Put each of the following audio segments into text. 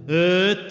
Greetings,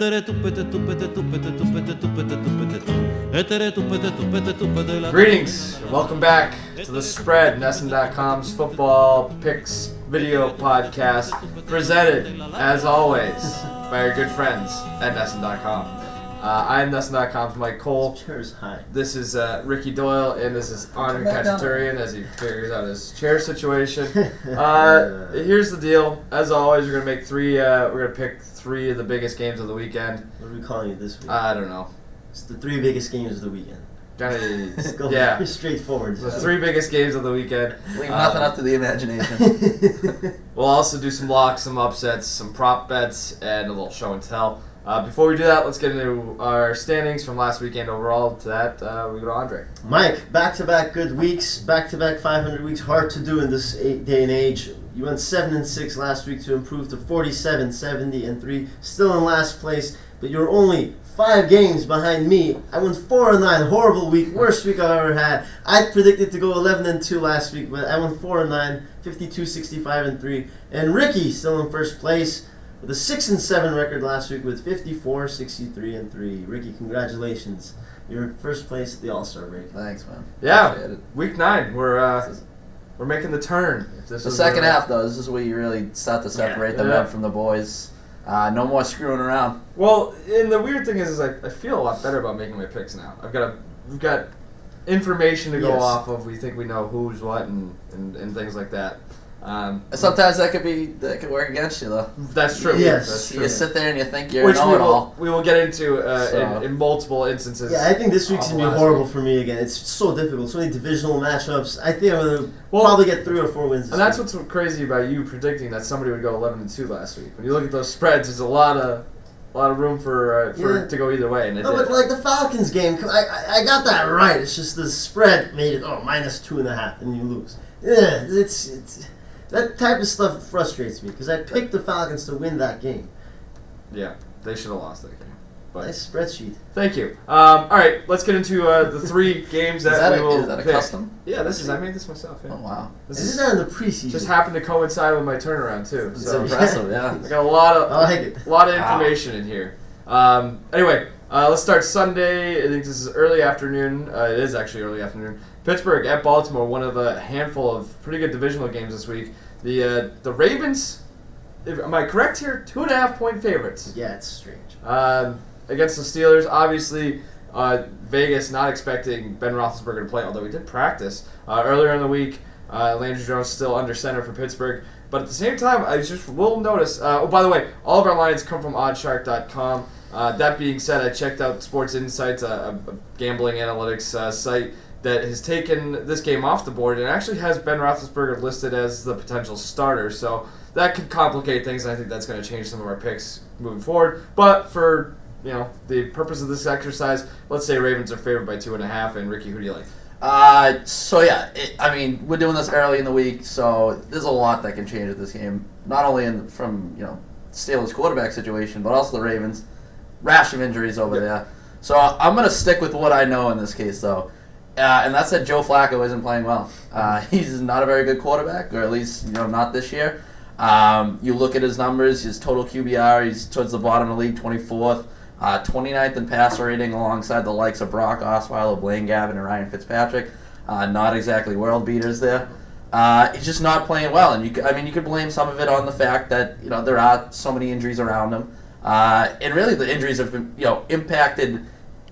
welcome back to The Spread, NESN.com's football picks video podcast, presented, as always, by our good friends at NESN.com. I'm NESN.com's Mike Cole. Chairs high. This is Ricky Doyle, and this is Andre Khatchaturian as he figures out his chair situation. Here's the deal. As always, we're gonna make we're gonna pick three of the biggest games of the weekend. What are we calling it this week? I don't know. It's the three biggest games of the weekend. Yeah. Pretty straightforward. The three biggest games of the weekend. Leave nothing up to the imagination. We'll also do some locks, some upsets, some prop bets, and a little show and tell. Before we do that, let's get into our standings from last weekend overall. To that, we go to Andre. Mike, back-to-back good weeks, back-to-back 500 weeks. Hard to do in this day and age. You went 7-6 last week to improve to 47, 70-3. Still in last place, but you're only 5 games behind me. I went 4-9. Horrible week. Worst week I've ever had. I predicted to go 11-2 last week, but I went 4-9, 52, 65-3. And Ricky still in first place with a 6-7 record last week with 54, 63-3. Ricky, congratulations. You're first place at the All-Star break. Thanks, man. Yeah, week 9. We're making the turn. The second half, though, this is where you really start to separate the men from the boys. No more screwing around. Well, and the weird thing is I feel a lot better about making my picks now. We've got information to go off of. We think we know who's what and things like that. Sometimes that could work against you, though. That's true. Yes. That's true. You sit there and you think you're know-it-all. We will get into in multiple instances. Yeah, I think this week's going to be horrible for me again. It's so difficult. So many divisional matchups. I think I'm going to probably get 3 or 4 wins this And that's week. what's crazy about you predicting that somebody would go 11-2 last week. When you look at those spreads, there's a lot of room for it to go either way. And but like the Falcons game, I got that right. It's just the spread made it -2.5 and you lose. Yeah, it's that type of stuff frustrates me because I picked the Falcons to win that game. Yeah, they should have lost that game. But Nice spreadsheet. Thank you. All right, let's get into the 3 games that we will Is that a pick. custom? Yeah, I made this myself. Yeah. Oh, wow. This is not in the preseason. Just happened to coincide with my turnaround too. It's So impressive, yeah. I got a lot of Wow. information in here. Anyway, let's start Sunday. I think this is early afternoon. It is actually early afternoon. Pittsburgh at Baltimore, one of a handful of pretty good divisional games this week. The Ravens, am I correct here? 2.5-point favorites. Yeah, it's strange. Against the Steelers, obviously, Vegas not expecting Ben Roethlisberger to play, although he did practice earlier in the week. Landry Jones still under center for Pittsburgh. But at the same time, I just will notice, by the way, all of our lines come from oddshark.com. That being said, I checked out Sports Insights, a gambling analytics site that has taken this game off the board and actually has Ben Roethlisberger listed as the potential starter. So that could complicate things, and I think that's going to change some of our picks moving forward. But for the purpose of this exercise, let's say Ravens are favored by 2.5. And Ricky, who do you like? We're doing this early in the week, so there's a lot that can change with this game. Not only from Steelers quarterback situation, but also the Ravens. Rash of injuries over there. So I'm going to stick with what I know in this case, though. And that's that Joe Flacco isn't playing well. He's not a very good quarterback, or at least not this year. You look at his numbers, his total QBR, he's towards the bottom of the league, 24th. 29th in passer rating alongside the likes of Brock Osweiler, Blaine Gabbert, and Ryan Fitzpatrick. Not exactly world beaters there. He's just not playing well, and you could blame some of it on the fact that there are so many injuries around him. And really the injuries have been impacted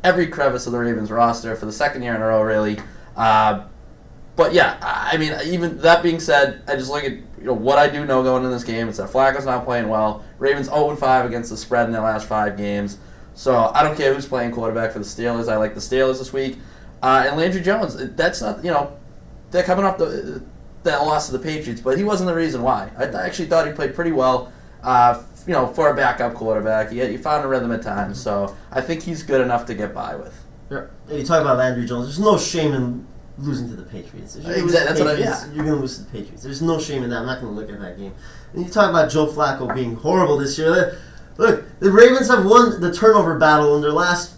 every crevice of the Ravens roster for the second year in a row, really. But yeah, even that being said, I just look at what I do know going into this game. It's that Flacco's not playing well. Ravens 0-5 against the spread in their last 5 games. So I don't care who's playing quarterback for the Steelers. I like the Steelers this week. And Landry Jones, that's not they're coming off that loss to the Patriots, but he wasn't the reason why. I actually thought he played pretty well. For a backup quarterback, he found a rhythm at times. So I think he's good enough to get by with. Yeah. You talk about Landry Jones. There's no shame in losing to the Patriots. Exactly. That's what You're going to lose to the Patriots. There's no shame in that. I'm not going to look at that game. And you talk about Joe Flacco being horrible this year. Look, the Ravens have won the turnover battle in their last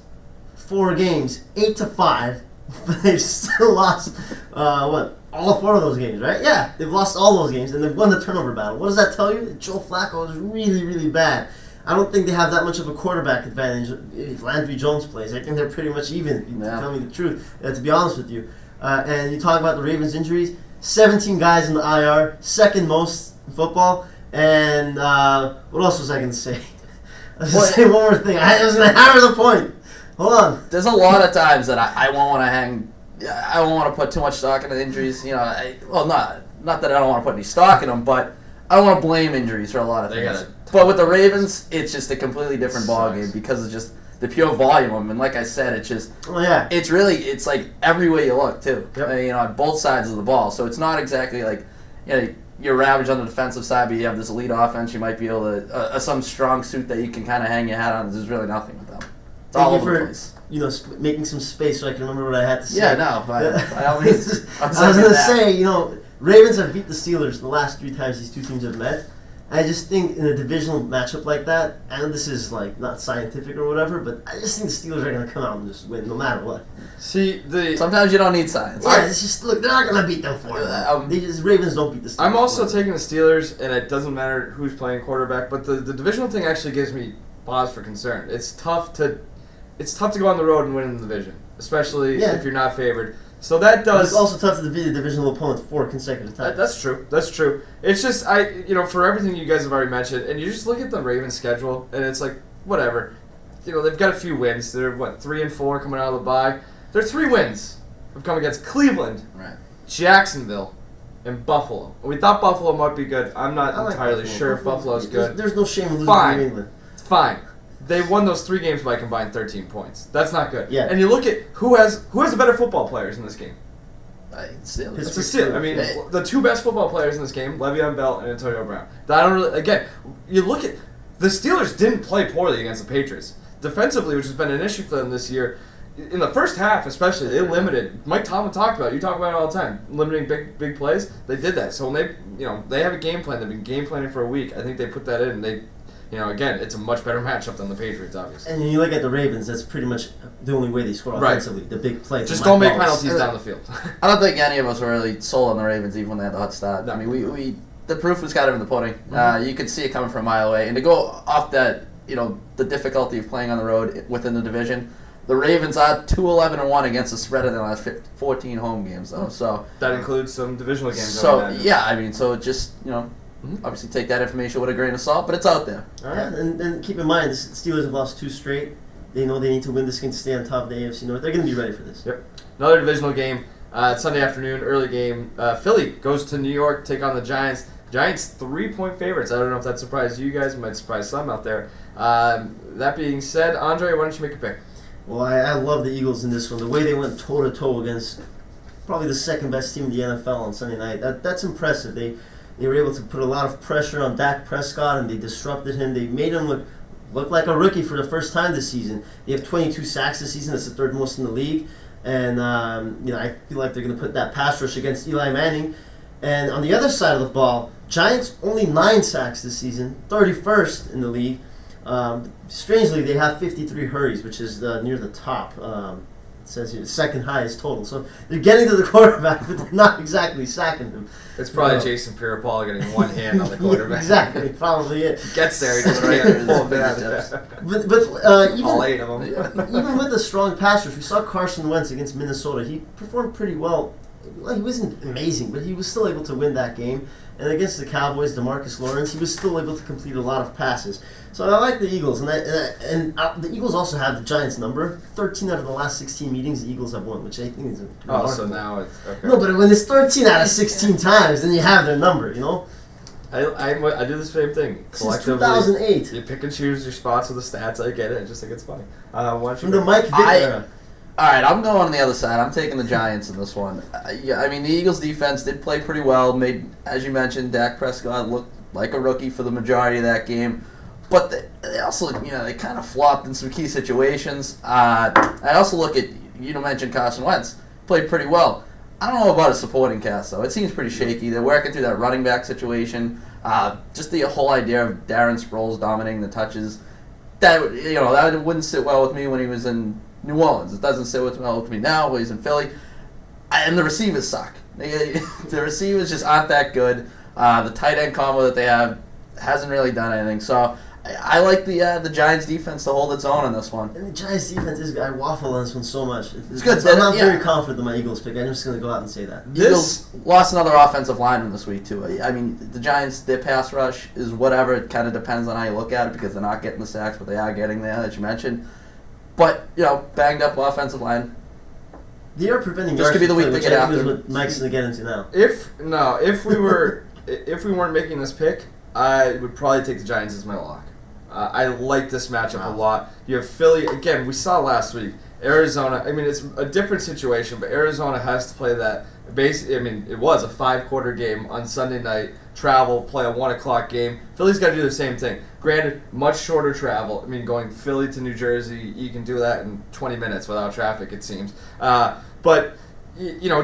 4 games, 8-5. But they've still lost, all 4 of those games, right? Yeah, they've lost all those games, and they've won the turnover battle. What does that tell you? Joe Flacco is really, really bad. I don't think they have that much of a quarterback advantage if Landry Jones plays. I think they're pretty much even, if you tell me the truth, to be honest with you. And you talk about the Ravens' injuries, 17 guys in the IR, second most in football. And what else was I going to say? I was going to say one more thing. I was going to hammer the point. Hold on. There's a lot of times that I won't want to hang. I don't want to put too much stock into injuries. Not that I don't want to put any stock in them, but I don't want to blame injuries for a lot of things. But with the Ravens, it's just a completely different ballgame because of just the pure volume of them. And like I said, it's just it's like every way you look too. Yep. On both sides of the ball. So it's not exactly like you're average on the defensive side, but you have this elite offense. You might be able to some strong suit that you can kind of hang your hat on. There's really nothing with them. It's all over the place. Making some space so I can remember what I had to say. Yeah, no, by all means. I was going to say, Ravens have beat the Steelers the last 3 times these two teams have met. I just think in a divisional matchup like that, and this is not scientific or whatever, but I just think the Steelers are going to come out and just win no matter what. See, sometimes you don't need science. Yeah, it's just they're not going to beat them for it. Ravens don't beat the Steelers. I'm also taking the Steelers, and it doesn't matter who's playing quarterback, but the divisional thing actually gives me pause for concern. It's tough to go on the road and win in the division, especially if you're not favored. So that does. It's also tough to beat a divisional opponent 4 consecutive times. That's true. It's just for everything you guys have already mentioned, and you just look at the Ravens schedule, and it's like whatever. They've got a few wins. They're 3-4 coming out of the bye. Their 3 wins have come against Cleveland, Jacksonville, and Buffalo. We thought Buffalo might be good. I'm not entirely sure if Buffalo's good. There's no shame in losing to New England. Fine. They won those 3 games by combined 13 points. That's not good. Yeah. And you look at who has the better football players in this game. It's a steal. I mean, the 2 best football players in this game, Le'Veon Bell and Antonio Brown. You look at the Steelers didn't play poorly against the Patriots defensively, which has been an issue for them this year. In the first half, especially, they limited. Mike Tomlin talked about it. You talk about it all the time. Limiting big plays. They did that. So when they have a game plan. They've been game planning for a week. I think they put that in. And they. Again, it's a much better matchup than the Patriots, obviously. And you look at the Ravens, that's pretty much the only way they score offensively. The big plays. Just don't make penalties down the field. I don't think any of us were really sold on the Ravens even when they had the hot start. I mean, the proof was kind of in the pudding. Mm-hmm. You could see it coming from a mile away. And to go off that, the difficulty of playing on the road within the division, the Ravens are 2-11-1 against the spread in their last 14 home games, though. So that includes some divisional games. So just obviously take that information with a grain of salt, but it's out there. All right. And keep in mind, the Steelers have lost 2 straight. They know they need to win this game to stay on top of the AFC North. They're going to be ready for this. Yep. Another divisional game. Sunday afternoon, early game. Philly goes to New York, take on the Giants. Giants 3-point favorites. I don't know if that surprised you guys. It might surprise some out there. That being said, Andre, why don't you make a pick? Well, I love the Eagles in this one. The way they went toe-to-toe against probably the second best team in the NFL on Sunday night. That's impressive. They were able to put a lot of pressure on Dak Prescott, and they disrupted him. They made him look like a rookie for the first time this season. They have 22 sacks this season. That's the 3rd most in the league. And I feel like they're going to put that pass rush against Eli Manning. And on the other side of the ball, Giants only 9 sacks this season, 31st in the league. Strangely, they have 53 hurries, which is near the top. It says here, second highest total. So they're getting to the quarterback, but they're not exactly sacking him. It's probably Jason Pierre-Paul getting one hand on the quarterback. Exactly, probably it. He gets there, he just can't pull him out. But even, all 8 of them. Even with the strong pass rush, we saw Carson Wentz against Minnesota. He performed pretty well. He wasn't amazing, but he was still able to win that game. And against the Cowboys, DeMarcus Lawrence, he was still able to complete a lot of passes. So I like the Eagles, and the Eagles also have the Giants' number. 13 out of the last 16 meetings, the Eagles have won, which I think is remarkable. So now it's okay. No, but when it's 13 out of 16 times, then you have their number, I do the same thing. Since 2008. You pick and choose your spots with the stats. I get it. I just think it's funny. From the Mike Vick era. All right, I'm going on the other side. I'm taking the Giants in this one. I mean, the Eagles' defense did play pretty well. Made, as you mentioned, Dak Prescott look like a rookie for the majority of that game. But they also, they kind of flopped in some key situations. I also look at, mentioned Carson Wentz. Played pretty well. I don't know about a supporting cast, though. It seems pretty shaky. They're working through that running back situation. Just the whole idea of Darren Sproles dominating the touches. That wouldn't sit well with me when he was in New Orleans. It doesn't sit well with me now when he's in Philly. And the receivers suck. The receivers just aren't that good. The tight end combo that they have hasn't really done anything. So I like the Giants defense to hold its own in this one. And the Giants defense is, I waffle on this one so much. It's good. I'm not very confident in my Eagles pick. I'm just going to go out and say that. Eagles lost another offensive lineman this week, too. I mean, the Giants, their pass rush is whatever. It kind of depends on how you look at it because they're not getting the sacks, but they are getting there, as you mentioned. But, banged up offensive line. They are preventing this could be the week to get after. What Mike's going to get into now. If we weren't making this pick, I would probably take the Giants as my lock. I like this matchup a lot. You have Philly again. We saw last week. Arizona. I mean, it's a different situation, but Arizona has to play that. It was a 5-quarter game on Sunday night. Travel, play a 1:00 game. Philly's got to do the same thing. Granted, much shorter travel. I mean, going Philly to New Jersey, you can do that in 20 minutes without traffic, it seems. But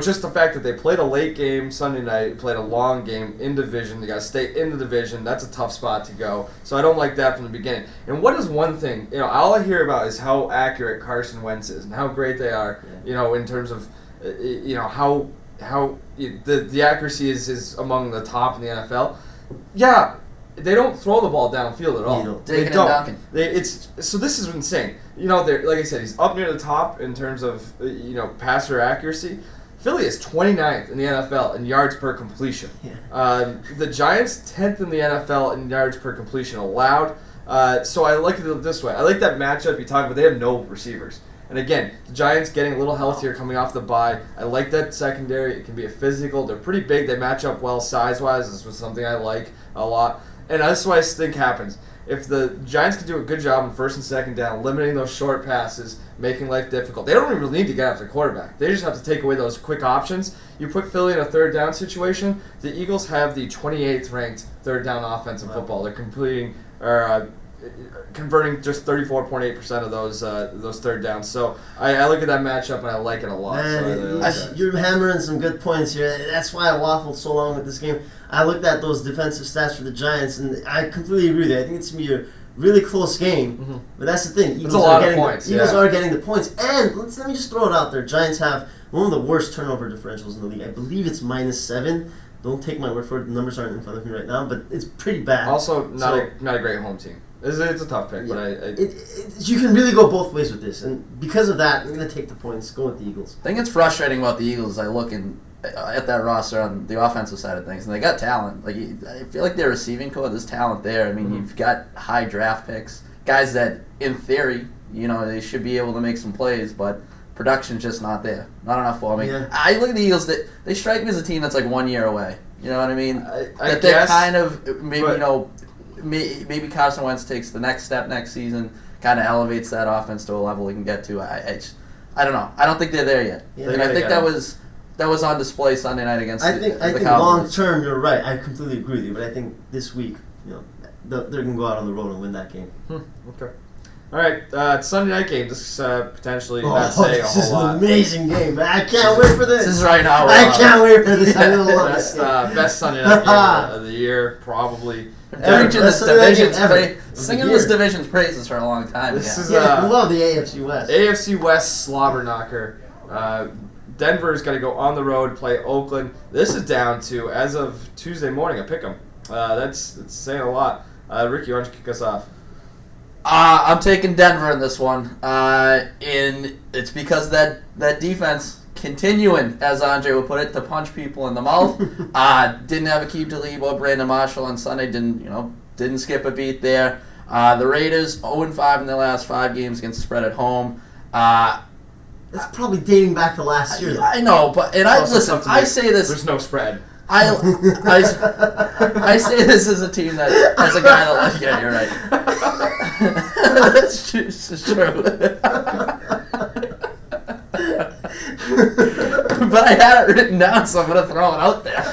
just the fact that they played a late game Sunday night, played a long game in division. They got to stay in the division. That's a tough spot to go. So I don't like that from the beginning. And what is one thing? All I hear about is how accurate Carson Wentz is and how great they are. In terms of how the accuracy is among the top in the NFL. Yeah. They don't throw the ball downfield at all. They don't. So this is insane. Like I said, he's up near the top in terms of passer accuracy. Philly is 29th in the NFL in yards per completion. Yeah. The Giants 10th in the NFL in yards per completion allowed. So I like it this way. I like that matchup you talked about. They have no receivers. And again, the Giants getting a little healthier coming off the bye. I like that secondary. It can be a physical. They're pretty big. They match up well size-wise. This was something I like a lot. And that's what I think happens. If the Giants can do a good job on first and second down, limiting those short passes, making life difficult, they don't even need to get after the quarterback. They just have to take away those quick options. You put Philly in a third down situation, the Eagles have the 28th ranked third down offense in football. They're converting just 34.8% of those third downs. So I look at that matchup and I like it a lot. Man, you're hammering some good points here. That's why I waffled so long with this game. I looked at those defensive stats for the Giants, and I completely agree with you. I think it's going to be a really close game. But that's the thing. Eagles are getting the points. And let me just throw it out there. Giants have one of the worst turnover differentials in the league. I believe it's -7. Don't take my word for it. The numbers aren't in front of me right now, but it's pretty bad. Also, not a great home team. It's a tough pick, but you can really go both ways with this, and because of that, I'm going to take the points. Go with the Eagles. I think it's frustrating about the Eagles. I look at that roster on the offensive side of things, and they got talent. I feel like their receiving core, there's talent there. I mean, you've got high draft picks, guys that, in theory, they should be able to make some plays, but production's just not there. Not enough for me. Yeah. I look at the Eagles. They strike me as a team that's like 1 year away. You know what I mean? They're kind of maybe Carson Wentz takes the next step next season, kind of elevates that offense to a level he can get to. I don't know. I don't think they're there yet. Yeah, and I think that was on display Sunday night against the Cowboys. I think long term, you're right. I completely agree with you. But I think this week, they're going to go out on the road and win that game. Okay. All right, Sunday night game. This is potentially not saying a whole lot. This is an amazing game. I can't wait for this. This is right now. I can't wait for this. Best Sunday night game of the year, probably. Singing this division's praises for a long time. We love the AFC West. AFC West slobber knocker. Denver's got to go on the road, play Oakland. This is down to, as of Tuesday morning, a pick 'em. That's saying a lot. Ricky, why don't you kick us off? I'm taking Denver in this one. It's because that defense continuing, as Andre would put it, to punch people in the mouth. Didn't have Aqib Talib or Brandon Marshall on Sunday. Didn't skip a beat there. The Raiders 0-5 in their last 5 games against the spread at home. That's probably dating back to last year. I know, but I say this. There's no spread. I say this as a team that has a guy that yeah, you're right. That's true. But I had it written down, so I'm gonna throw it out there.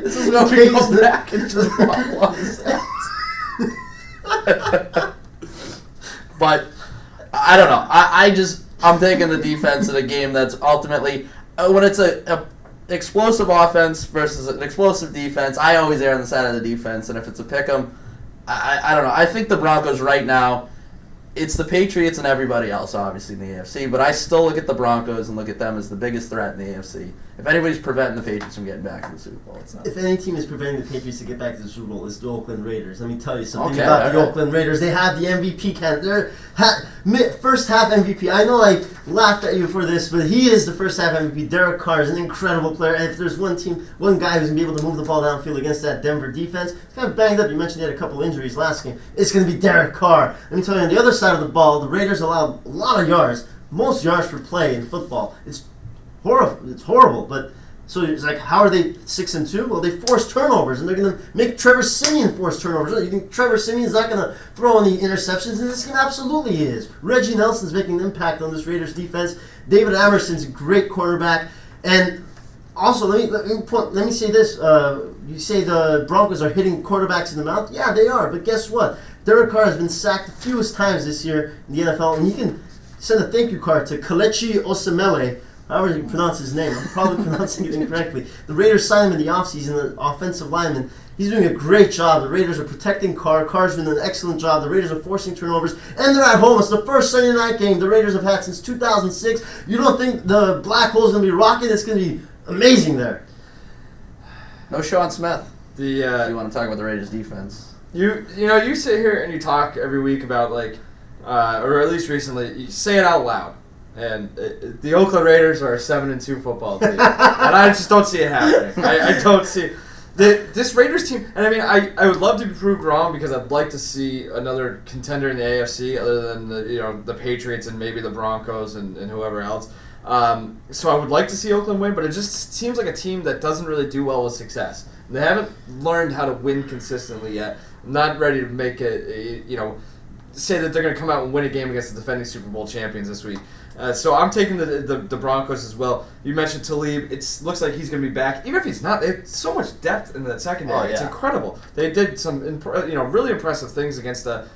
This is where we go back and just waffle But I don't know. I'm taking the defense in a game that's ultimately when it's a explosive offense versus an explosive defense. I always err on the side of the defense, and if it's a pick'em, I don't know. I think the Broncos right now, it's the Patriots and everybody else, obviously, in the AFC, but I still look at the Broncos and look at them as the biggest threat in the AFC. if anybody's preventing the Patriots from getting back to the Super Bowl, it's not. If any team is preventing the Patriots to get back to the Super Bowl, it's the Oakland Raiders. Let me tell you something about the Oakland Raiders. They have the MVP candidate. They're first half MVP. I know I laughed at you for this, but he is the first half MVP. Derek Carr is an incredible player. And if there's one guy who's going to be able to move the ball downfield against that Denver defense, it's kind of banged up. You mentioned he had a couple injuries last game. It's going to be Derek Carr. Let me tell you, on the other side of the ball, the Raiders allowed a lot of yards. Most yards per play in football. It's horrible, but so it's like, how are they 6-2? Well, they force turnovers, and they're going to make Trevor Siemian force turnovers. You think Trevor Siemian's not going to throw any interceptions in this game? Absolutely he is. Reggie Nelson's making an impact on this Raiders defense. David Amerson's a great quarterback. And also, let me say this. You say the Broncos are hitting quarterbacks in the mouth. Yeah, they are, but guess what? Derek Carr has been sacked the fewest times this year in the NFL, and he can send a thank you card to Kelechi Osemele, however you pronounce his name. I'm probably pronouncing it incorrectly. The Raiders signed him in the offseason, the offensive lineman. He's doing a great job. The Raiders are protecting Carr. Carr's doing an excellent job. The Raiders are forcing turnovers, and they're at home. It's the first Sunday night game the Raiders have had since 2006. You don't think the Black Hole's going to be rocking? It's going to be amazing there. No Sean Smith. If you want to talk about the Raiders defense. You sit here and you talk every week about or at least recently, you say it out loud. And the Oakland Raiders are a 7-2 football team, and I just don't see it happening. I don't see this Raiders team. And I mean, I would love to be proved wrong because I'd like to see another contender in the AFC other than the Patriots and maybe the Broncos and whoever else. So I would like to see Oakland win, but it just seems like a team that doesn't really do well with success. They haven't learned how to win consistently yet. I'm not ready to make it, say that they're going to come out and win a game against the defending Super Bowl champions this week. So I'm taking the Broncos as well. You mentioned Talib. It looks like he's going to be back. Even if he's not, they have so much depth in that secondary. Oh, yeah. It's incredible. They did some really impressive things against a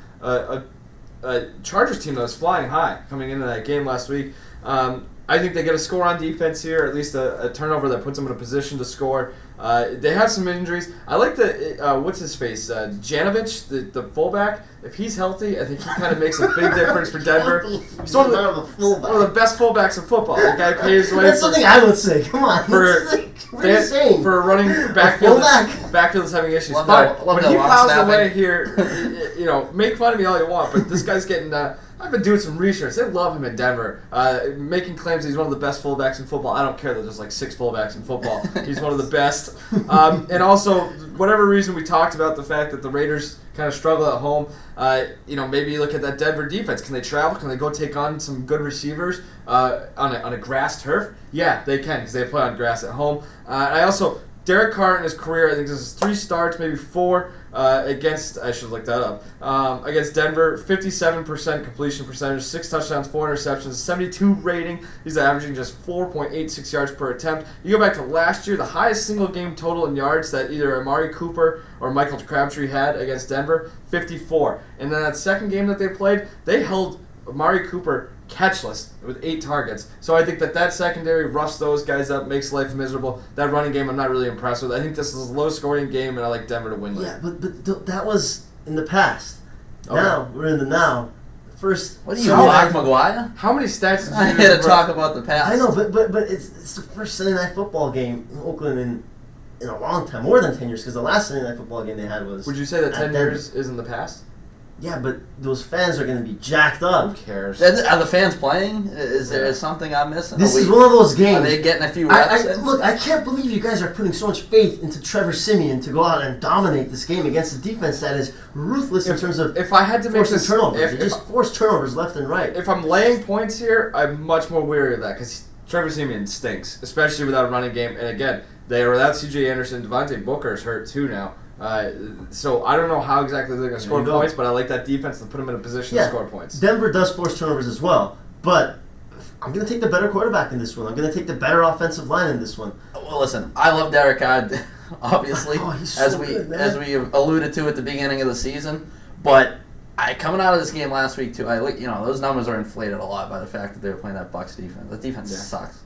Chargers team that was flying high coming into that game last week. I think they get a score on defense here, or at least a turnover that puts them in a position to score. They have some injuries. I like what's his face, Janovich, the fullback. If he's healthy, I think he kind of makes a big difference for Denver. He's one of the best fullbacks in football. The guy pays away. That's something I would say. Come on. What are you saying? For a running backfield that's having issues. Fine. When he plows away here, make fun of me all you want, but this guy's getting... I've been doing some research. They love him in Denver, making claims that he's one of the best fullbacks in football. I don't care that there's like 6 fullbacks in football. He's one of the best. And also, whatever reason we talked about the fact that the Raiders kind of struggle at home, maybe you look at that Denver defense. Can they travel? Can they go take on some good receivers on a grass turf? Yeah, they can because they play on grass at home. Derek Carr in his career, I think this is 3 starts, maybe 4 against. I should look that up. Against Denver, 57% completion percentage, 6 touchdowns, 4 interceptions, 72 rating. He's averaging just 4.86 yards per attempt. You go back to last year, the highest single game total in yards that either Amari Cooper or Michael Crabtree had against Denver, 54. And then that second game that they played, they held Amari Cooper catchless with 8 targets. So I think that secondary roughs those guys up, makes life miserable. That running game I'm not really impressed with. I think this is a low-scoring game, and I like Denver to win. Yeah, but that was in the past. Okay. Now, we're in the now. First, what are you, Mark McGuire? How many stats did you I'm here to talk about the past. I know, but it's the first Sunday Night Football game in Oakland in a long time, more than 10 years, because the last Sunday Night Football game they had was... Would you say that 10 years is in the past? Yeah, but those fans are going to be jacked up. Who cares? Are the fans playing? Is there something I'm missing? This is one of those games. Are they getting a few reps? Look, I can't believe you guys are putting so much faith into Trevor Siemian to go out and dominate this game against a defense that is ruthless in terms of if I had to make forcing turnovers. They just force turnovers left and right. If I'm laying points here, I'm much more weary of that because Trevor Siemian stinks, especially without a running game. And again, they are without C.J. Anderson. Devontae Booker is hurt too now. So I don't know how exactly they're going to score points, but I like that defense to put them in a position to score points. Denver does force turnovers as well, but I'm going to take the better quarterback in this one. I'm going to take the better offensive line in this one. Well, listen, I love Derek Carr, obviously, he's so good, as we alluded to at the beginning of the season, but coming out of this game last week too, those numbers are inflated a lot by the fact that they were playing that Bucs defense. The defense sucks.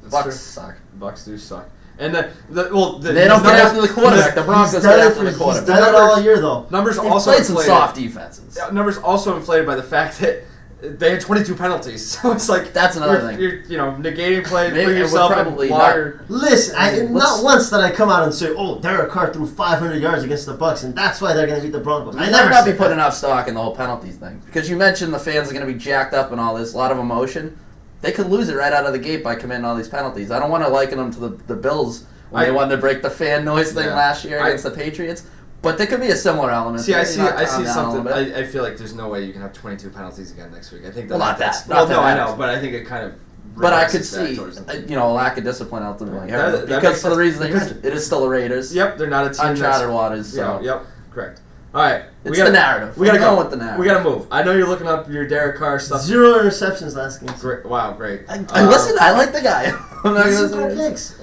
Bucs suck. Bucs do suck. And they don't get after the quarterback. The Broncos get after the quarterback. He's done it all year, though. Numbers They've also played some inflated. soft defenses. Numbers also inflated by the fact that they had 22 penalties. So it's like That's another thing. You're negating play, Maybe putting it yourself would in probably longer. Listen, not once did I come out and say, "Oh, Derek Carr threw 500 yards against the Bucs, and that's why they're going to beat the Broncos." I never not be said putting that. enough stock in the whole penalties thing because you mentioned the fans are going to be jacked up and all this, a lot of emotion. They could lose it right out of the gate by committing all these penalties. I don't want to liken them to the Bills when they wanted to break the fan noise thing last year against the Patriots. But there could be a similar element. See, I see something. I feel like there's no way you can have 22 penalties again next week. I think that not that's. that. Not that I know, but I think it kind of. But I could see, a lack of discipline ultimately. Because for the reason that you mentioned, it is still the Raiders. Yep, they're not a team. Uncharted waters. So. Yep, correct. All right, it's the narrative. We gotta go with the narrative. We gotta move. I know you're looking up your Derek Carr stuff. 0 interceptions last game. Great. Wow, great. Listen, I like the guy. I'm not gonna picks.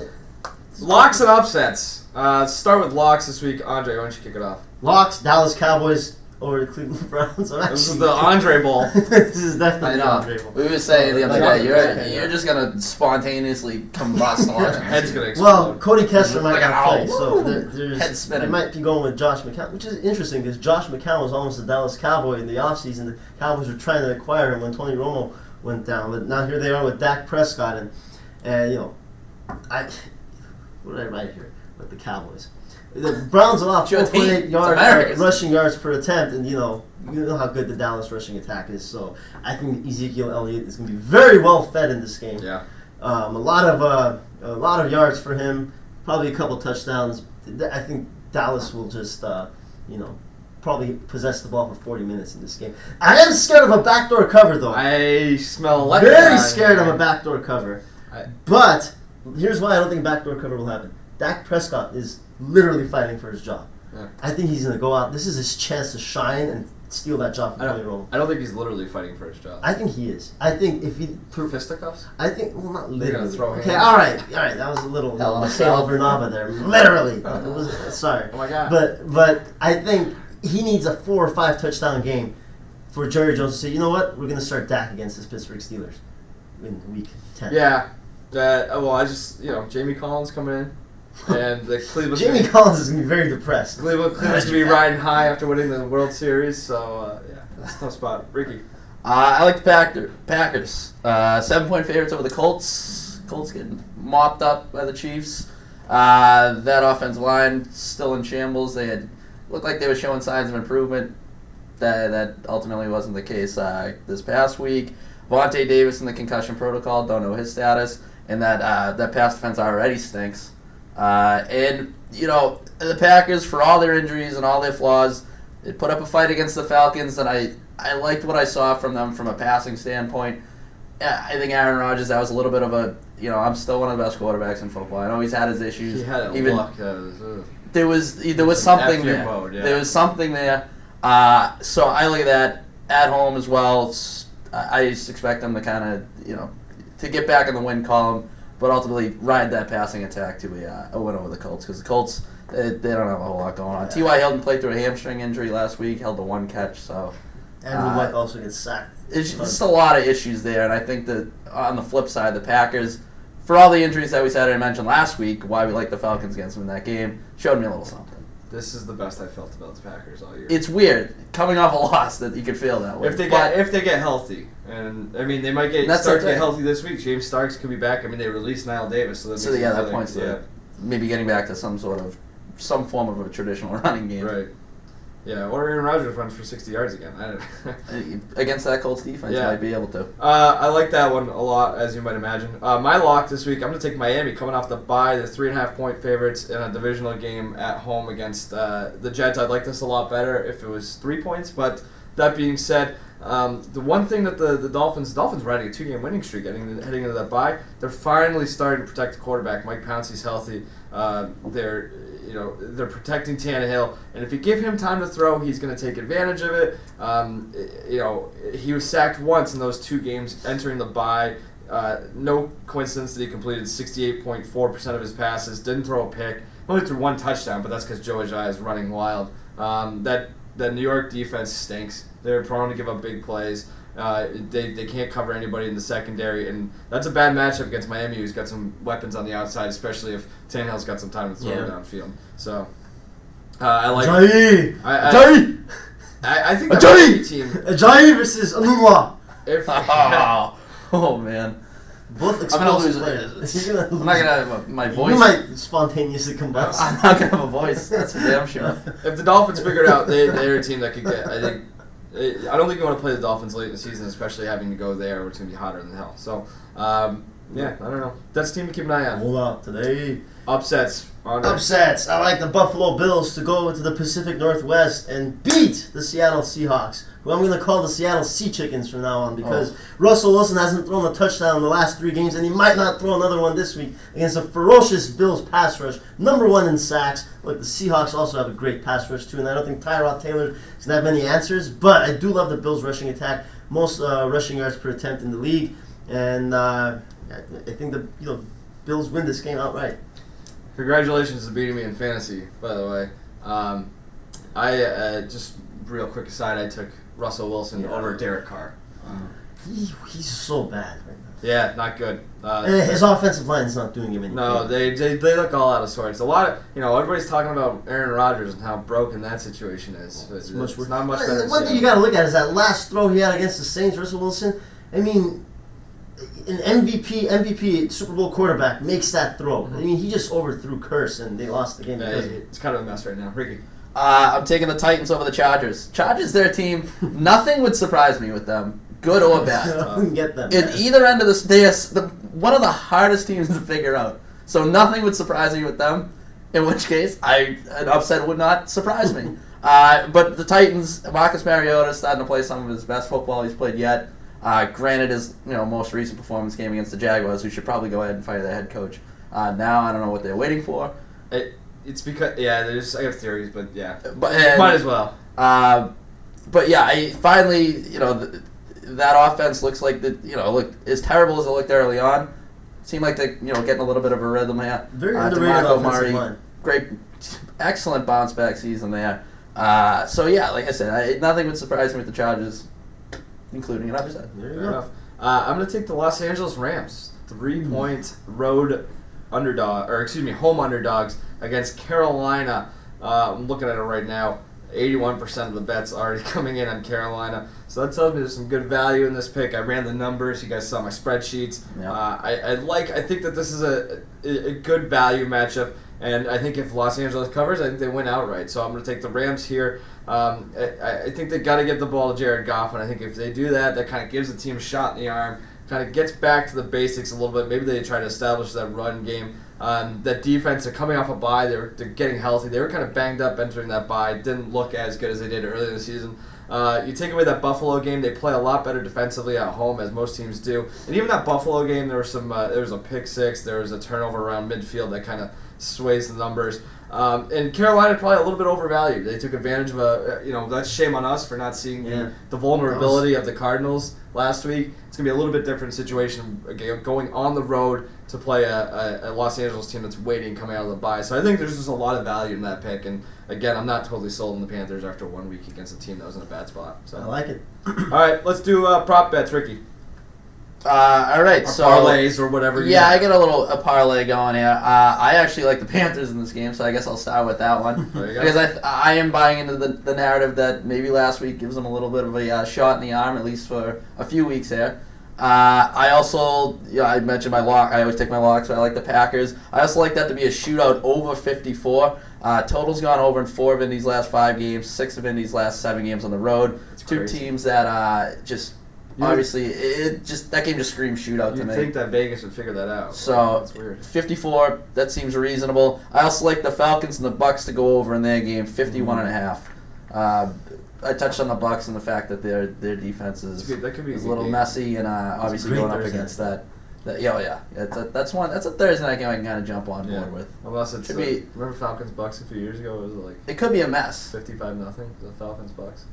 Locks and upsets. Start with locks this week. Andre, why don't you kick it off? Locks, Dallas Cowboys over the Cleveland Browns. This is the Andre Bowl. This is definitely the Andre Bowl. We were saying the other day, you're just gonna spontaneously combust on it. Head's gonna explode. Well, Cody Kessler might not play, so Head spinning. they might be going with Josh McCown, which is interesting because Josh McCown was almost a Dallas Cowboy in the offseason. The Cowboys were trying to acquire him when Tony Romo went down, but now here they are with Dak Prescott, and what did I write here with the Cowboys? The Browns allow 4.8 yards rushing yards per attempt, and you know how good the Dallas rushing attack is. So I think Ezekiel Elliott is going to be very well fed in this game. Yeah, a lot of yards for him, probably a couple touchdowns. I think Dallas will just probably possess the ball for 40 minutes in this game. I am scared of a backdoor cover though. I smell very scared of a backdoor cover. But here's why I don't think backdoor cover will happen. Dak Prescott is literally fighting for his job. Yeah. I think he's going to go out. This is his chance to shine and steal that job from Tony Romo. I don't think he's literally fighting for his job. I think he is. I think if he... Fisticuffs? I think... Well, not literally. You're going to throw Okay, hands. all right. That was a little Michaela Vernava there. Literally. It was, sorry. Oh, my God. But I think he needs a 4 or 5 touchdown game for Jerry Jones to say, you know what? We're going to start Dak against this Pittsburgh Steelers in week 10. Yeah. Jamie Collins coming in. And the Cleveland Jamie Collins is going to be very depressed. Cleveland's going to be riding high after winning the World Series, so that's a tough spot. Ricky. I like the Packers. 7-point favorites over the Colts. Colts getting mopped up by the Chiefs. That offensive line still in shambles. They looked like they were showing signs of improvement. That ultimately wasn't the case this past week. Vontae Davis in the concussion protocol. Don't know his status. And that pass defense already stinks. The Packers, for all their injuries and all their flaws, they put up a fight against the Falcons, and I liked what I saw from them from a passing standpoint. I think Aaron Rodgers, that was a little bit of a, I'm still one of the best quarterbacks in football. I know he's had his issues. He had luck. There was something there. Mode, yeah. There was something there. So I look at that at home as well. I just expect them to kind of, to get back in the win column, but ultimately ride that passing attack to a win over the Colts, because the Colts, they don't have a whole lot going on. Yeah. T.Y. Hilton played through a hamstring injury last week, held the 1 catch, so... And he might also get sacked. It's just a lot of issues there, and I think that on the flip side, the Packers, for all the injuries that we said and mentioned last week, why we like the Falcons against them in that game, showed me a little something. This is the best I felt about the Packers all year. It's weird, coming off a loss, that you could feel that way. If they get healthy, and I mean they might start to get healthy this week. James Starks could be back. I mean they released Niall Davis, so that points to maybe getting back to some form of a traditional running game. Right. Yeah, or Aaron Rodgers runs for 60 yards again. I don't know. Against that Colts defense, you might be able to. I like that one a lot, as you might imagine. My lock this week, I'm going to take Miami, coming off the bye. They're 3.5-point favorites in a divisional game at home against the Jets. I'd like this a lot better if it was 3 points, but that being said, the one thing that the Dolphins were riding a 2-game winning streak heading into that bye. They're finally starting to protect the quarterback. Mike Pouncey's healthy. They're protecting Tannehill, and if you give him time to throw, he's going to take advantage of it. He was sacked once in those 2 games entering the bye. No coincidence that he completed 68.4% of his passes, didn't throw a pick, only threw 1 touchdown, but that's because Joe Ajayi is running wild. That New York defense stinks. They're prone to give up big plays. They can't cover anybody in the secondary, and that's a bad matchup against Miami, who's got some weapons on the outside, especially if Tannehill's got some time to throw downfield. So I like Ajayi! I think the Miami team. Ajayi versus Anunwa. If Oh man. Both I'm gonna explosive lose. players. You're gonna I'm not lose. gonna have my voice. You might spontaneously combust. I'm not gonna have a voice. That's for damn sure. if the Dolphins figured out they're a team that could get, I don't think you want to play the Dolphins late in the season, especially having to go there where it's gonna be hotter than hell. So, yeah, I don't know. That's a team to keep an eye on. Hold up today. Upsets. Upsets. I like the Buffalo Bills to go into the Pacific Northwest and beat the Seattle Seahawks, who I'm going to call the Seattle Sea Chickens from now on because Russell Wilson hasn't thrown a touchdown in the last 3 games, and he might not throw another one this week against a ferocious Bills pass rush, number 1 in sacks. Look, the Seahawks also have a great pass rush too, and I don't think Tyrod Taylor is going to have many answers, but I do love the Bills' rushing attack, most rushing yards per attempt in the league, and I think the Bills win this game outright. Congratulations to beating me in fantasy, by the way. I just real quick aside, I took Russell Wilson over Derek Carr. He's so bad right now. Yeah, not good. His offensive line is not doing him any No, good. they look all out of sorts. A lot of everybody's talking about Aaron Rodgers and how broken that situation is. It's not much better. One thing you got to look at is that last throw he had against the Saints, Russell Wilson. I mean, an MVP Super Bowl quarterback makes that throw. I mean, he just overthrew Curse and they lost the game because of it. It's kind of a mess right now. Ricky. I'm taking the Titans over the Chargers. Chargers, their team. Nothing would surprise me with them, good or bad. Get them. In either end of this, one of the hardest teams to figure out. So nothing would surprise me with them. In which case, an upset would not surprise me. But the Titans, Marcus Mariota is starting to play some of his best football he's played yet. Granted, his most recent performance game against the Jaguars, who should probably go ahead and fire their head coach. Now I don't know what they're waiting for. It's because I have theories, but yeah, But might as well. But yeah, finally that offense looks like look as terrible as it looked early on. Seemed like they're getting a little bit of a rhythm here. Very underrated offensive line. Great, excellent bounce back season there. So yeah, like I said, nothing would surprise me with the Chargers, including an upset. There you Fair go. enough. I'm going to take the Los Angeles Rams, 3-point road home underdogs against Carolina. I'm looking at it right now. 81% of the bets already coming in on Carolina. So that tells me there's some good value in this pick. I ran the numbers. You guys saw my spreadsheets. Yeah. I think that this is a good value matchup. And I think if Los Angeles covers, I think they win outright. So I'm going to take the Rams here. I think they got to give the ball to Jared Goff, and I think if they do that, that kind of gives the team a shot in the arm, kind of gets back to the basics a little bit. Maybe they try to establish that run game. That defense, they're coming off a bye. They're getting healthy. They were kind of banged up entering that bye. Didn't look as good as they did earlier in the season. You take away that Buffalo game, they play a lot better defensively at home, as most teams do. And even that Buffalo game, there was there was a pick six, there was a turnover around midfield that kind of sways the numbers. And Carolina probably a little bit overvalued. They took advantage of that's shame on us for not seeing the vulnerability of the Cardinals last week. It's going to be a little bit different situation going on the road to play a Los Angeles team that's waiting coming out of the bye. So I think there's just a lot of value in that pick. And again, I'm not totally sold on the Panthers after 1 week against a team that was in a bad spot. So I like it. All right, let's do prop bets, Ricky. All right, Or so parlays or whatever. Yeah, I get a parlay going here. I actually like the Panthers in this game, so I guess I'll start with that one. There you go. Because I am buying into the narrative that maybe last week gives them a little bit of a shot in the arm, at least for a few weeks there. I also, I mentioned my lock. I always take my locks, so I like the Packers. I also like that to be a shootout over 54. Total's gone over in 4 of Indy's last 5 games, 6 of Indy's last 7 games on the road. That's Two crazy. teams that just... Obviously, that game just screams shootout to me. You'd think that Vegas would figure that out. So, that's weird. 54, that seems reasonable. I also like the Falcons and the Bucks to go over in their game, 51.5. I touched on the Bucks and the fact that their defense is That could be a little messy, and obviously going up against that. That's a Thursday night game I can kind of jump on board with. Unless it's be, remember Falcons Bucks a few years ago? It was like it could be a mess. 55-0. The Falcons Bucks.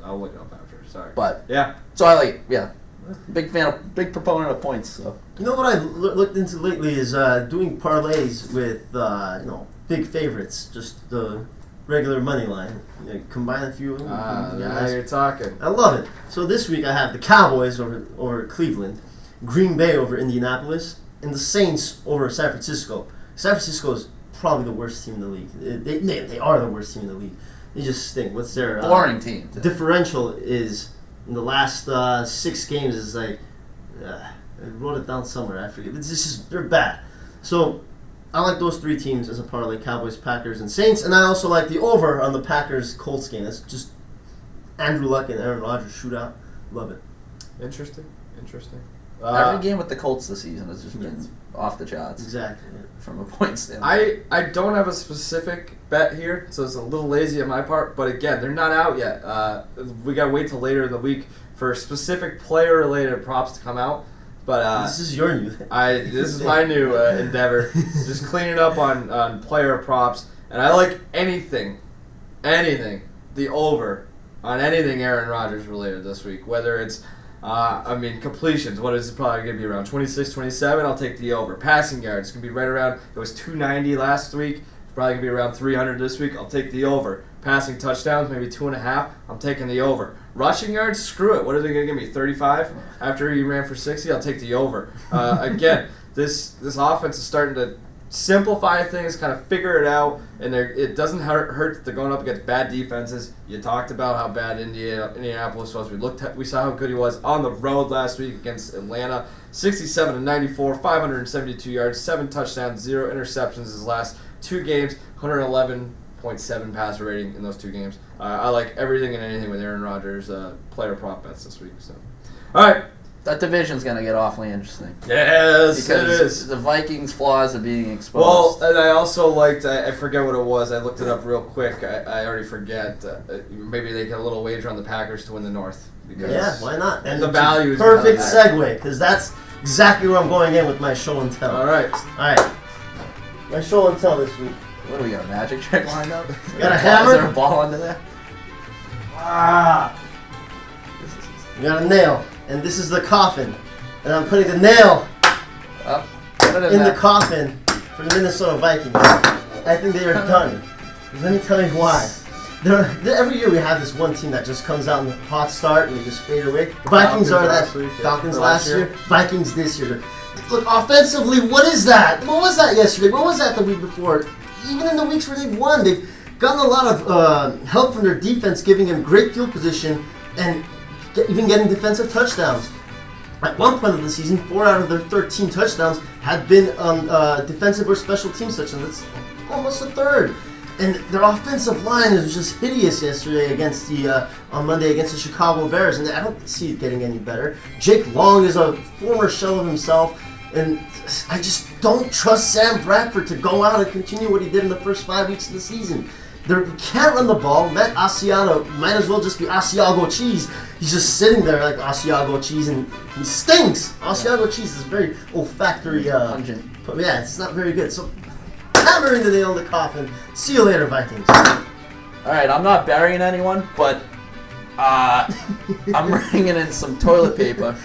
I'll look it up after. Sorry. But yeah, so I like big proponent of points. So. You know what I've looked into lately is doing parlays with big favorites, just the regular money line. Combine a few. now you're talking. I love it. So this week I have the Cowboys over Cleveland, Green Bay over Indianapolis, and the Saints over San Francisco. San Francisco is probably the worst team in the league. They are the worst team in the league. They just stink. What's their Boring team. differential is in the last 6 games is like, I wrote it down somewhere. I forget. They're bad. So I like those 3 teams as a parlay: Cowboys, Packers, and Saints. And I also like the over on the Packers-Colts game. That's just Andrew Luck and Aaron Rodgers shootout. Love it. Interesting. Every game with the Colts this season has just been off the charts. Exactly. From a point standpoint. I don't have a specific bet here, so it's a little lazy on my part. But again, they're not out yet. We gotta wait till later in the week for specific player-related props to come out. But this is your new thing. This is my new endeavor. Just cleaning up on player props, and I like anything, the over on anything Aaron Rodgers related this week. Whether it's completions, what is it probably going to be around 26, 27? I'll take the over. Passing yards, it's going to be right around, it was 290 last week. It's probably going to be around 300 this week. I'll take the over. Passing touchdowns, maybe 2.5. I'm taking the over. Rushing yards, screw it. What are they going to give me, 35? After he ran for 60, I'll take the over. Again, this offense is starting to simplify things, kind of figure it out, and it doesn't hurt that they're going up against bad defenses. You talked about how bad Indianapolis was. We saw how good he was on the road last week against Atlanta. 67-94, 572 yards, 7 touchdowns, 0 interceptions his last 2 games, 111.7 passer rating in those 2 games. I like everything and anything with Aaron Rodgers player prop bets this week. So, all right. That division's going to get awfully interesting. Yes, because it is. The Vikings' flaws are being exposed. Well, and I also liked, I forget what it was. I looked it up real quick. I already forget. Maybe they get a little wager on the Packers to win the North. Yeah, why not? And the value is perfect segue, because that's exactly where I'm going in with my show and tell. All right. My show and tell this week. What do we got, a magic trick lined up? Got a hammer? Is there a ball under there? You got a nail. And this is the coffin. And I'm putting the nail in the coffin for the Minnesota Vikings. I think they are done. Let me tell you why. Every year we have this one team that just comes out in the hot start and they just fade away. The Vikings are that. Falcons last year. Vikings this year. Look, offensively, what is that? What was that yesterday? What was that the week before? Even in the weeks where they've won, they've gotten a lot of help from their defense, giving them great field position and even getting defensive touchdowns. At one point of the season, 4 out of their 13 touchdowns had been on defensive or special teams touchdowns. That's almost a third. And their offensive line was just hideous yesterday on Monday against the Chicago Bears, and I don't see it getting any better. Jake Long is a former shell of himself, and I just don't trust Sam Bradford to go out and continue what he did in the first 5 weeks of the season. They can't run the ball. Matt Asiata might as well just be Asiago cheese. He's just sitting there like Asiago cheese, and he stinks. Asiago cheese is very olfactory. Pungent. But yeah, it's not very good. So, hammering the nail in the coffin. See you later, Vikings. All right, I'm not burying anyone, but I'm bringing in some toilet paper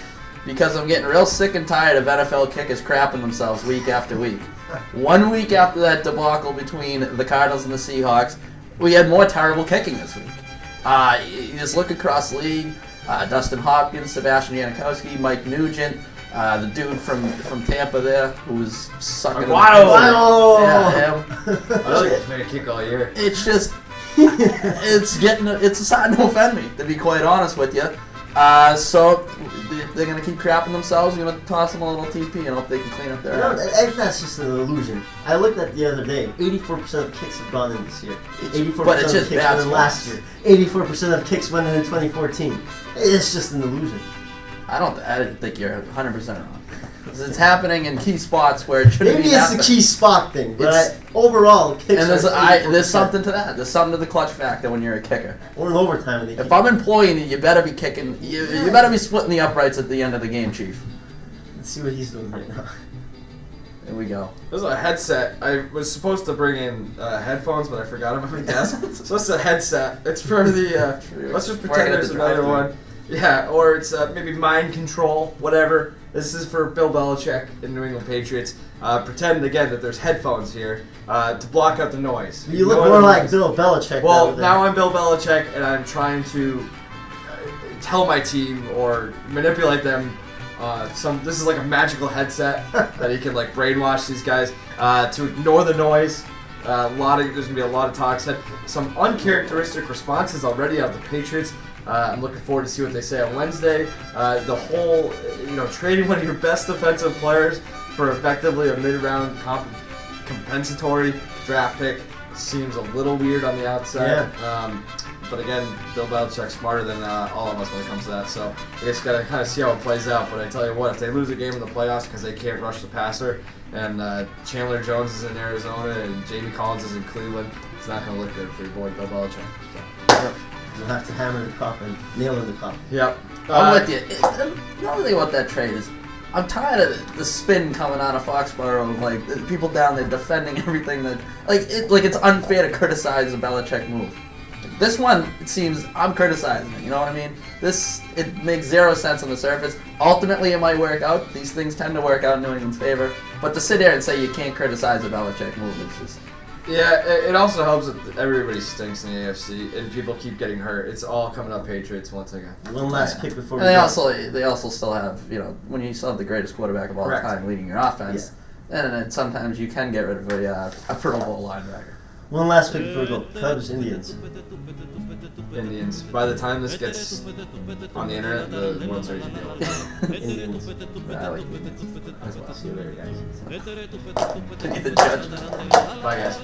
because I'm getting real sick and tired of NFL kickers crapping themselves week after week. 1 week after that debacle between the Cardinals and the Seahawks, we had more terrible kicking this week. You just look across the league, Dustin Hopkins, Sebastian Janikowski, Mike Nugent, the dude from Tampa there who was sucking. Wow! Yeah, him. I like he's made a kick all year. It's just, it's starting to offend me, to be quite honest with you. So they're gonna keep crapping themselves. You're gonna toss them a little TP and hope they can clean up their act. That's just an illusion. I looked at the other day. 84% of kicks have gone in this year. 84% but it's of just kicks bad went in last year. 84% of kicks went in 2014. It's just an illusion. I think you're 100% wrong. It's happening in key spots where it shouldn't be. Maybe it's the key spot thing, but overall, kicks. And there's something to that. There's something to the clutch factor when you're a kicker. Or in overtime. If I'm employing you, you better be kicking. You better be splitting the uprights at the end of the game, Chief. Let's see what he's doing right now. There we go. This is a headset. I was supposed to bring in headphones, but I forgot them at my desk. So it's a headset. It's for the. Let's just pretend there's another one. Yeah, or it's maybe mind control, whatever. This is for Bill Belichick and New England Patriots. Pretend, again, that there's headphones here to block out the noise. You look more like Bill Belichick. Well, now I'm Bill Belichick, and I'm trying to tell my team or manipulate them. This is like a magical headset that he can like brainwash these guys to ignore the noise. There's going to be a lot of talk said. Some uncharacteristic responses already out of the Patriots. I'm looking forward to see what they say on Wednesday. The whole, trading one of your best defensive players for effectively a mid-round compensatory draft pick seems a little weird on the outside. Yeah. But again, Bill Belichick's smarter than all of us when it comes to that. So I guess got to kind of see how it plays out. But I tell you what, if they lose a game in the playoffs because they can't rush the passer, and Chandler Jones is in Arizona and Jamie Collins is in Cleveland, it's not going to look good for your boy Bill Belichick. So. You'll have to hammer the coffin, nail in the coffin. Yep. I'm with you. Another thing about that trade is, I'm tired of the spin coming out of Foxborough of like people down there defending everything that it's unfair to criticize a Belichick move. This one, it seems I'm criticizing it. You know what I mean? It makes zero sense on the surface. Ultimately, it might work out. These things tend to work out in New England's favor. But to sit there and say you can't criticize a Belichick move is just. Yeah, it also helps that everybody stinks in the AFC and people keep getting hurt. It's all coming up Patriots once again. One last pick before we And go. they also still have, when you still have the greatest quarterback of all Correct. time leading your offense, and sometimes you can get rid of a Pro Bowl linebacker. One last pick before we go. Cubs, Indians. Indians. By the time this gets on the internet, the World Series will be over. Indians. I like Indians as well. See you later, guys. Be the judge. Bye, guys.